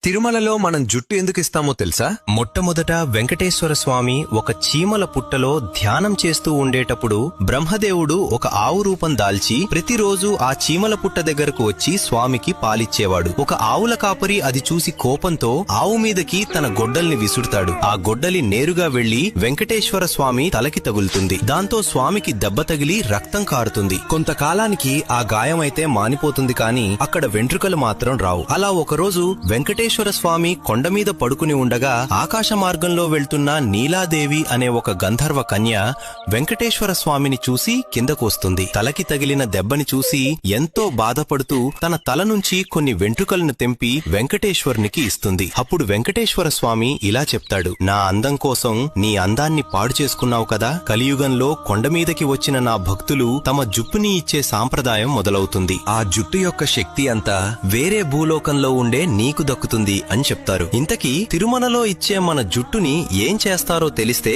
తిరుమలలో మనం జుట్టు ఎందుకు ఇస్తామో తెలుసా? మొట్టమొదట వెంకటేశ్వర స్వామి ఒక చీమల పుట్టలో ధ్యానం చేస్తూ ఉండేటప్పుడు బ్రహ్మదేవుడు ఒక ఆవు రూపం దాల్చి ప్రతిరోజు ఆ చీమల పుట్ట దగ్గరకు వచ్చి స్వామికి పాలిచ్చేవాడు. ఒక ఆవుల కాపరి అది చూసి కోపంతో ఆవు మీదకి తన గొడ్డల్ని విసురుతాడు. ఆ గొడ్డలి నేరుగా వెళ్లి వెంకటేశ్వర స్వామి తలకి తగులుతుంది. దాంతో స్వామికి దెబ్బ తగిలి రక్తం కారుతుంది. కొంతకాలానికి ఆ గాయమైతే మానిపోతుంది, కానీ అక్కడ వెంట్రుకలు మాత్రం రావు. అలా ఒకరోజు వెంకటేశ్వర స్వామి కొండ మీద పడుకుని ఉండగా ఆకాశ మార్గంలో వెళ్తున్న నీలాదేవి అనే ఒక గంధర్వ కన్య వెంకటేశ్వర స్వామిని చూసి కిందకు వస్తుంది. తలకి తగిలిన దెబ్బని చూసి ఎంతో బాధపడుతూ తన తల నుంచి కొన్ని వెంట్రుకలను తెంపి వెంకటేశ్వరునికి ఇస్తుంది. అప్పుడు వెంకటేశ్వర స్వామి ఇలా చెప్తాడు, నా అందం కోసం నీ అందాన్ని పాడు చేసుకున్నావు కదా, కలియుగంలో కొండ మీదకి వచ్చిన నా భక్తులు తమ జుట్టుని ఇచ్చే సాంప్రదాయం మొదలవుతుంది. ఆ జుట్టు యొక్క శక్తి అంతా వేరే భూలోకంలో ఉండే నీకు దక్కుతుంది అని చెప్తారు. ఇంతకీ తిరుమలలో ఇచ్చే మన జుట్టుని ఏం చేస్తారో తెలిస్తే